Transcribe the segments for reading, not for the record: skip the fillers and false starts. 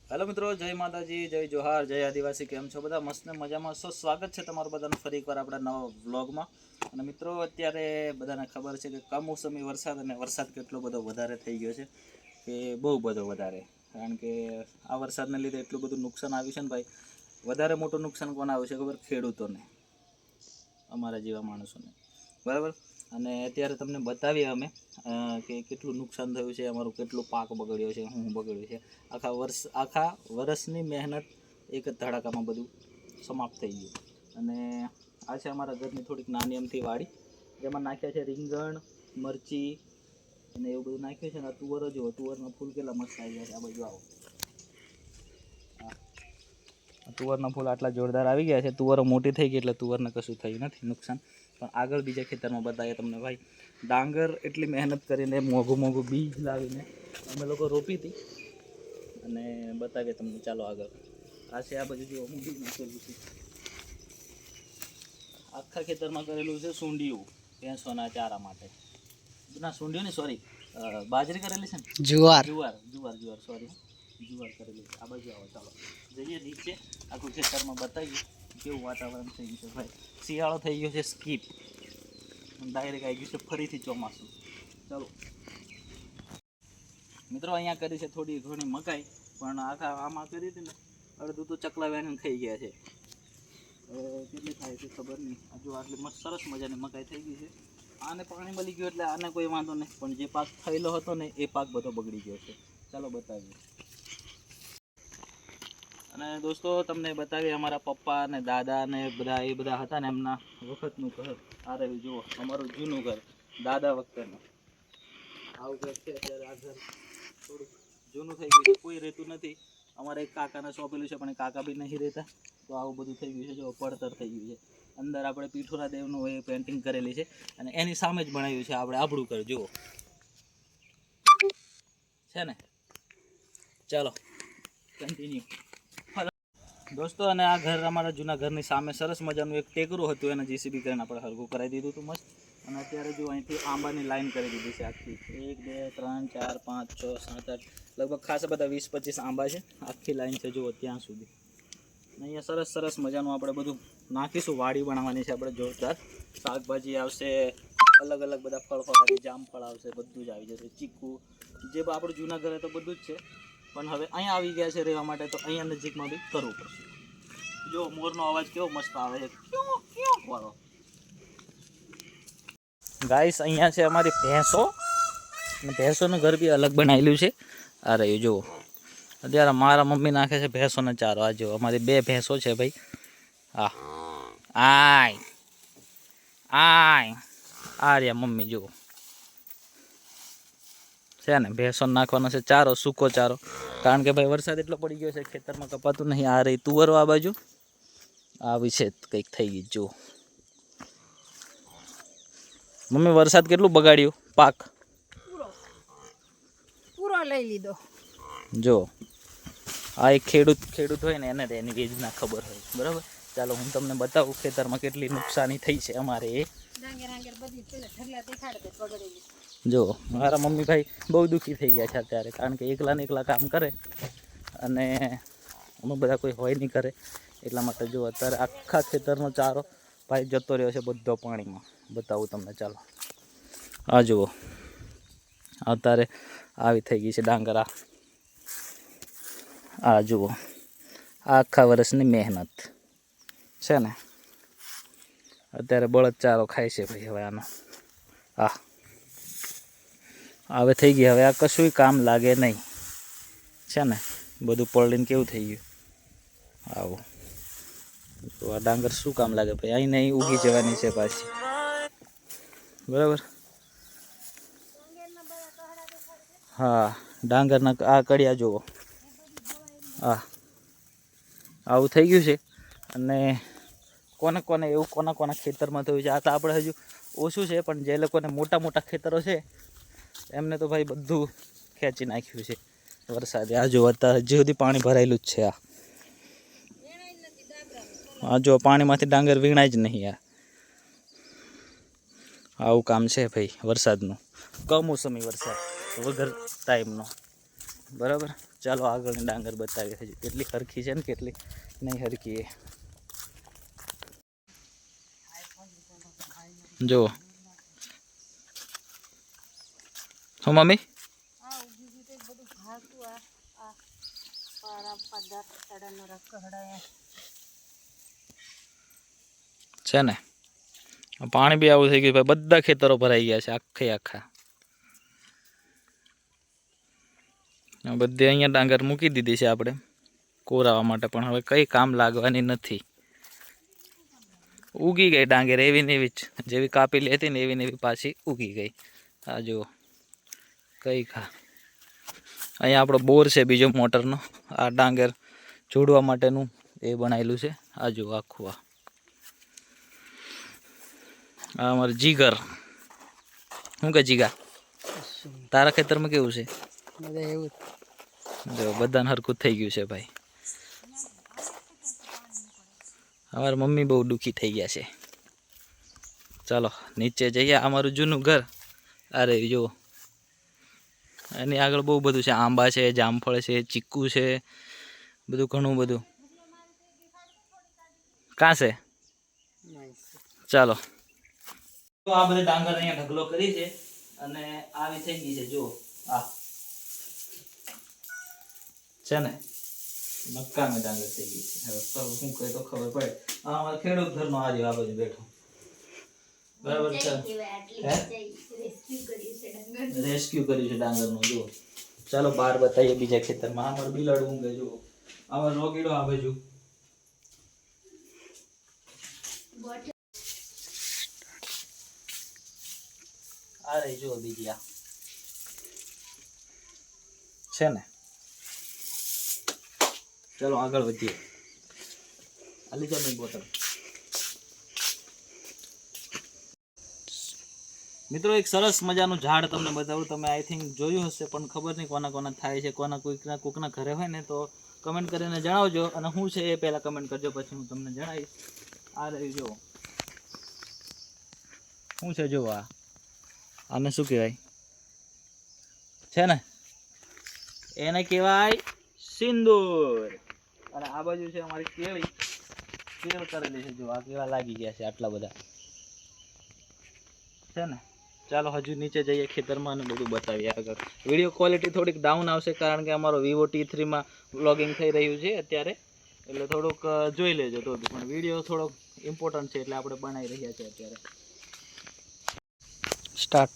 Hello मित्रों, जय माताजी, जय जोहार, जय आदिवासी। केम छो बधा? मस्त ने मजामां छो? स्वागत है तमारुं बधानुं फरी एकवार आपणा नवा व्लॉगमां। अने मित्रों, अत्यारे बधाने खबर छे के कमोसमी वरसाद अने वरसाद केटलो बधो वधारे थई गयो छे के बहु बधो वधारे। कारण के आ वरसादने लीधे एटलुं बधुं नुकसान आव्युं छे ने भाई। वधारे मोटुं नुकसान कोने आव्युं छे खबर? खेडूतोने, अमारा जेवा माणसोने, बराबर। અને અત્યારે તમને બતાવીએ અમે કે કેટલું નુકસાન થયું છે, અમારું કેટલું પાક બગડ્યો છે, શું બગડ્યું છે। આખા વર્ષની મહેનત એક જ ધડાકામાં બધું સમાપ્ત થઈ ગયું। અને આ છે અમારા ઘરની થોડીક નાની અમથી વાડી, જેમાં નાખ્યા છે રીંગણ, મરચી અને એવું બધું નાખ્યું છે। ને તુવરો જુઓ, તુવરના ફૂલ કેટલા મસ્ત આવી ગયા છે। આ બાજુ આવો, તુવરના ફૂલ આટલા જોરદાર આવી ગયા છે। તુવરો મોટી થઈ ગઈ એટલે તુવરને કશું થયું નથી નુકસાન। પણ આગળ બીજા ખેતરમાં બતાવીએ તમને ભાઈ। ડાંગર એટલી મહેનત કરીને મોંઘું બીજ લાવીને અમે લોકો રોપી હતી અને બતાવીએ તમને। ચાલો આગળ। આ છે, આ બાજુ જો હું બીજ નાખેલું છે, આખા ખેતરમાં કરેલું છે સૂંડિયું ભેંસોના ચારા માટે। ના, સૂંડિયું નહીં, સોરી, બાજરી કરેલી છે ને, જુવાર સોરી, જુવાર કરેલી છે। આ બાજુ આવો, ચાલો જઈએ નીચે, આખું ખેતરમાં બતાવીએ કેવું વાતાવરણ થઈ ગયું છે ભાઈ। શિયાળો થઈ ગયો છે સ્કીપ, ડાયરેક્ટ આવી ગયું છે ફરીથી ચોમાસું। ચાલો મિત્રો, અહીંયા કરી છે થોડી ઘણી મકાઈ, પણ આખા આમાં કરી હતી ને અડધું તો ચકલા વેણ ખાઈ ગયા છે। કેટલી થાય છે ખબર નહીં। હજુ આટલી મસ્ત સરસ મજાની મકાઈ થઈ ગઈ છે। આને પાણી મળી ગયું એટલે આને કોઈ વાંધો નહીં, પણ જે પાક થયેલો હતો ને એ પાક બધો બગડી ગયો છે। ચાલો બતાવીએ। અને દોસ્તો, તમને બતાવીએ અમારા પપ્પા ને દાદા ને બધા એ બધા હતા ને એમના વખતનું ઘર। આ રહ્યું જુઓ, અમારું જૂનું ઘર, દાદા વખતનું આવું ઘર છે। અત્યારે આ ઘર થોડું જૂનું થઈ ગયું છે, કોઈ રહેતું નથી। અમારે એક કાકાને સોંપેલું છે, પણ એ કાકા બી નહીં રહેતા, તો આવું બધું થઈ ગયું છે। જો પડતર થઈ ગયું છે। અંદર આપણે પીઠોરા દેવનું એ પેન્ટિંગ કરેલી છે અને એની સામે જ બનાવ્યું છે આપણે આપણું ઘર, જુઓ છે ને। ચાલો કન્ટિન્યુ દોસ્તો। અને આ ઘર, અમારા જૂના ઘરની સામે સરસ મજાનું એક ટેકરું હતું, એને જીસીબી કરીને આપણે હરખું કરાવી દીધું હતું મસ્ત। અને અત્યારે જો અહીંથી આંબાની લાઈન કરી દીધી છે આખી, 1 2 3 4 5 6 7 8, લગભગ ખાસા બધા 20-25 આંબા છે, આખી લાઈન છે જુઓ ત્યાં સુધી। અહીંયા સરસ સરસ મજાનું આપણે બધું નાખીશું, વાડી બનાવવાની છે આપણે જોરદાર। શાકભાજી આવશે, અલગ અલગ બધા ફળફળાદી, જામફળ આવશે, બધું જ આવી જશે, ચીકુ, જે આપણું જૂના ઘરે તો બધું જ છે, પણ હવે અહીંયા આવી ગયા છે રહેવા માટે, તો અહીંયા નજીકમાં બી કરવું પડશે। જો મોરનો અવાજ કેવો મસ્ત આવે છે, ક્યો ક્યો વાળો। ગાઈસ, અહીંયા છે અમારી ભેંસો, અને ભેંસોનું ઘર બી અલગ બનાવેલું છે। આ રહ્યું જુઓ, અત્યારે મારા મમ્મી નાખે છે ભેંસોને ચારો। આ જો અમારી 2 ભેંસો છે ભાઈ। હા, આય આય, આ રહ્યા મમ્મી જુઓ, છે ને। ભેંસોને નાખવાનો છે ચારો, સૂકો ચારો, કારણ કે ભાઈ વરસાદ એટલો પડી ગયો છે, ખેતરમાં કપાતું નહીં। આ રહી તુવરો, આ બાજુ આવી છે કંઈક થઈ ગઈ જુઓ। મમ્મી, વરસાદ કેટલું બગાડ્યું પાક? પૂરો લઈ લીધો જો। આ એક ખેડૂત હોય ને એને એની વેદના ખબર હોય, બરાબર। ચાલો હું તમને બતાવું ખેતરમાં કેટલી નુકસાની થઈ છે અમારે એ। જો મારા મમ્મી ભાઈ બહુ દુઃખી થઈ ગયા છે અત્યારે, કારણ કે એકલા ને એકલા કામ કરે અને અમે બધા કોઈ હોય નહીં કરે, એટલા માટે જો અત્યારે આખા ખેતરનો ચારો ભાઈ જતો રહ્યો છે બધો પાણીમાં। બતાવું તમને, ચાલો આ જુઓ, અત્યારે આવી થઈ ગઈ છે ડાંગરા। આ જુઓ, આખા વર્ષની મહેનત છે ને, અત્યારે બળદ ચારો ખાય છે ભાઈ હવે આનો। હવે થઈ ગઈ, હવે આ કશું કામ લાગે નહીં, છે ને। બધું પલળીને કેવું થઈ ગયું, આવું તો આ ડાંગર શું કામ લાગે ભાઈ? અહીં નહીં ઉગી જવાની છે પાછી, બરાબર। હા, ડાંગરના આ કડિયા જુઓ, આવું થઈ ગયું છે। અને કોને કોને એવું કોના ખેતરમાં થયું છે આ તો આપણે હજુ ઓછું છે, પણ જે લોકોને મોટા મોટા ખેતરો છે એમને તો ભાઈ બધું ખેંચી નાખ્યું છે વરસાદે। આ જો અત્યારે હજી સુધી પાણી ભરાયેલું જ છે। આ જો પાણીમાંથી ડાંગર વીણાય જ નહીં। આવું કામ છે ભાઈ વરસાદનું, કમોસમી વરસાદ વગર ટાઈમનો, બરાબર। ચાલો આગળની ડાંગર બતાવીએ હજી કેટલી હરખી છે ને કેટલી નહીં હરખી એ જો શું મમ્મી છે ને પાણી બી આવું થઈ ગયું ભાઈ બધા ખેતરો ભરાઈ ગયા છે આખે આખા બધી અહીંયા ડાંગર મૂકી દીધી છે આપણે કોરાવા માટે પણ હવે કઈ કામ લાગવાની નથી ઉગી ગઈ ડાંગર એવી ને એવી જ જેવી કાપેલી હતી ને એવી ને એવી પાછી ઉગી ગઈ આ જુઓ કઈ ખા અહીંયા આપણો બોર છે બીજો મોટરનો આ ડાંગર જોડવા માટેનું એ બનાવેલું છે આ જુઓ આખું આ અમારું જીગર શું કે જીગા તારા ખેતરમાં કેવું છે જો બધાને હરકું થઈ ગયું છે ભાઈ અમારા મમ્મી બહુ દુઃખી થઈ ગયા છે ચાલો નીચે જઈએ અમારું જૂનું ઘર અરે જો એની આગળ બહુ બધું છે આંબા છે જામફળ છે ચીકુ છે બધું ઘણું બધું કાં છે ચાલો તો આ બધી ડાંગર અહીંયા ઢગલો કરી છે અને આવી થઈ ગઈ છે જુઓ આ છે ને મક્કાની ડાંગર થઈ ગઈ છે હવે શું કહે તો ખબર પડે આ અમારા ખેડૂત ઘરનો આજે આ બાજુ બેઠો બરાબર છે રેસ્ક્યુ કર્યું છે ડાંગરનું જુઓ ચાલો બહાર બતાવીએ બીજા ખેતરમાં અમારું બિલાડું ઊંઘે જુઓ અમારો રોગીડો આ બાજુ આ રહી જુઓ બીજી આ છે ને ચાલો આગળ વધીએ આલી જાવ બોટલ મિત્રો એક સરસ મજાનું ઝાડ તમને બતાવું તમે આઈ થિંક જોયું હશે પણ ખબર નહીં કોના કોના થાય છે કોઈકના ઘરે હોય ને તો કમેન્ટ કરીને જણાવજો અને શું છે એ પહેલાં કમેન્ટ કરજો પછી હું તમને જણાવીશ આ રહ્યું જુઓ શું છે જુઓ આને શું કહેવાય છે ને એને કહેવાય સિંદૂર અને આ બાજુ છે અમારી કેળ કરેલી છે જો આ કેળા લાગી ગયા છે આટલા બધા છે ને ચાલો હજુ નીચે જઈએ ખેતરમાં અને બધું બતાવીએ આગળ વિડીયો ક્વોલિટી થોડીક ડાઉન આવશે કારણ કે અમારો વિવો T3માં વ્લોગિંગ થઈ રહ્યું છે અત્યારે એટલે થોડુંક જોઈ લેજો તો પણ વિડીયો થોડોક ઇમ્પોર્ટન્ટ છે એટલે આપણે બનાવી રહ્યા છીએ અત્યારે સ્ટાર્ટ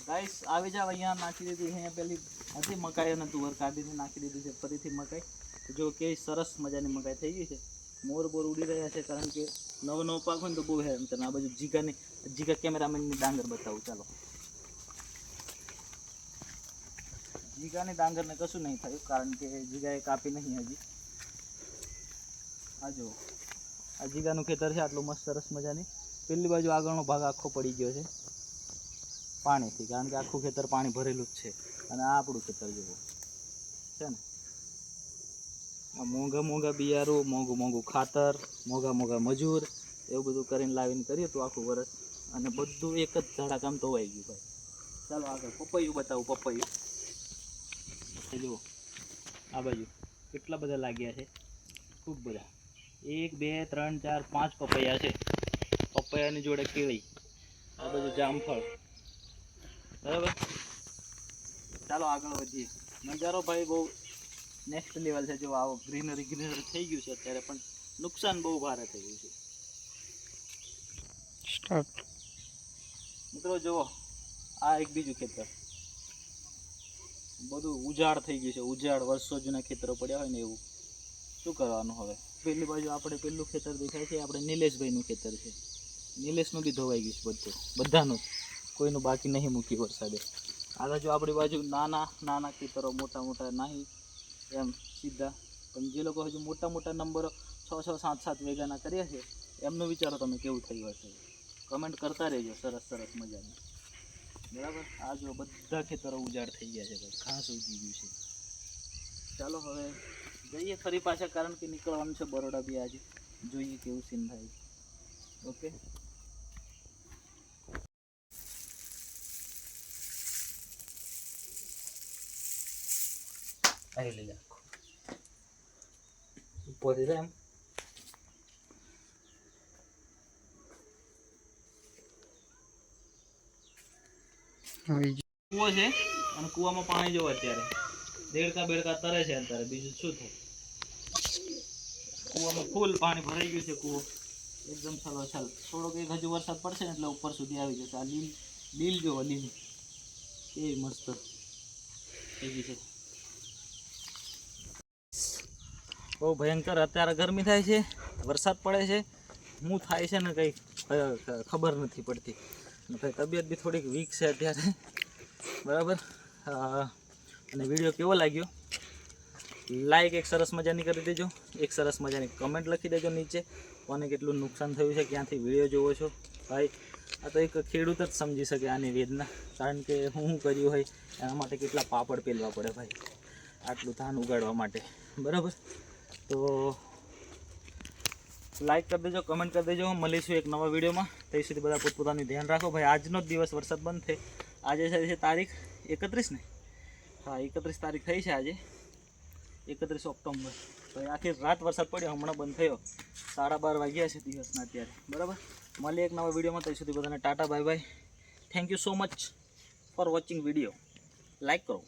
ગાઈસ આવી જાવ અહીંયા નાખી દીધી અહીંયા પેલી હતી મકાઈ અને તુવર કાઢીને નાખી દીધી છે ફરીથી મકાઈ જો કેવી સરસ મજાની મકાઈ થઈ ગઈ છે મોર બોર ઉડી રહ્યા છે કારણ કે નવો નવો પાક હોય ને તો બહુ હેરાન થાય આ બાજુ જીગા કેમેરામેનની ડાંગર બતાવું ચાલો જીગાની ડાંગરને કશું નહીં થયું કારણ કે જીગાએ કાપી નહીં હજી આ જુઓ આ જીગાનું ખેતર છે આટલું મસ્ત સરસ મજાની પેલી બાજુ આગળનો ભાગ આખો પડી ગયો છે પાણીથી કારણ કે આખું ખેતર પાણી ભરેલું જ છે અને આ આપણું ખેતર જેવું છે ને મોંઘા મોંઘા બિયારું મોંઘું ખાતર મોંઘા મજૂર એવું બધું કરીને લાવીને કરીએ તો આખું વરસ અને બધું એક જ ધડાકામ ધોવાઈ ગયું ભાઈ ચાલો આગળ પપૈયું બતાવું પપૈયું જુઓ આ બાજુ કેટલા બધા લાગ્યા છે ખૂબ બધા 1 2 3 4 5 પપૈયા છે પપૈયાની જોડે કેળી આ બધું જામફળ બરાબર ચાલો આગળ વધીએ નજારો ભાઈ બહુ નેક્સ્ટ લેવલ છે જો આવો ગ્રીનરી થઈ ગયું છે અત્યારે પણ નુકસાન બહુ ભારે થઈ ગયું છે સ્ટાર્ટ મિત્રો જુઓ આ એક બીજું ખેતર બધું ઉજાડ થઈ ગયું છે ઉજાડ વર્ષો જૂના ખેતરો પડ્યા હોય ને એવું શું કરવાનું હવે પેલી બાજુ આપણે પેલું ખેતર દેખાય છે આપણે નિલેશભાઈનું ખેતર છે નિલેશનું બી ધોવાઈ ગયું છે બધું બધાનું કોઈનું બાકી નહીં મૂકી વરસાદે આ જો આપણી બાજુ નાના ખેતરો મોટા નહીં એમ સીધા પણ જે લોકો હજુ મોટા નંબરો 6 7 વીઘાના કર્યા છે એમનું વિચારો તમે કેવું થયું હશે કમેન્ટ કરતા રહેજો સરસ મજાનું બરાબર આ જો બધા ખેતરો ઉજાડ થઈ ગયા છે ભાઈ ઘાસ ઉગી ગયું છે ચાલો હવે જઈએ ફરી પાછા કારણ કે નીકળવાનું છે બરોડા બી આજે જોઈએ કેવું સીન થાય ઓકે આવી લઈ જા ઉપરથી જાય એમ કૂવો છે અને કૂવામાં પાણી જોવો અત્યારે દેડકા બેડકા તરે છે અત્યારે બીજું શું થાય કૂવામાં ફૂલ પાણી ભરાઈ ગયું છે કૂવો એકદમ છલોછલ થોડોક એક હજુ વરસાદ પડશે ને એટલે ઉપર સુધી આવી જશે આ લીલ જોવો લીલ કેવી મસ્ત થઈ ગઈ છે બહુ ભયંકર અત્યારે ગરમી થાય છે વરસાદ પડે છે શું થાય છે ને કંઈ ખબર નથી પડતી ભાઈ તબિયત બી થોડીક વીક છે અત્યારે બરાબર અને વિડીયો કેવો લાગ્યો લાઈક એક સરસ મજાની કરી દેજો એક સરસ મજાની કમેન્ટ લખી દેજો નીચે કોને કેટલું નુકસાન થયું છે ક્યાંથી વિડીયો જોવો છો ભાઈ આ તો એક ખેડૂત જ સમજી શકે આની વેદના કારણ કે હું કર્યું હોય એના માટે કેટલા પાપડ પેલવા પડે ભાઈ આટલું ધાન ઉગાડવા માટે બરાબર તો લાઈક કરી દેજો કમેન્ટ કરી દેજો મળીશું એક નવા વિડીયોમાં ત્યાં સુધી બધા પોતપોતાનું ધ્યાન રાખો ભાઈ આજનો જ દિવસ વરસાદ બંધ થાય આજે છે તારીખ 31 ને હા 31 તારીખ થઈ છે આજે 31 ઓક્ટોબર તો આખી રાત વરસાદ પડ્યો હમણાં બંધ થયો 12:30 વાગ્યા છે દિવસના અત્યારે બરાબર મળીએ એક નવા વિડીયોમાં ત્યાં સુધી બધાને Tata bye bye thank you so much for watching video like કરો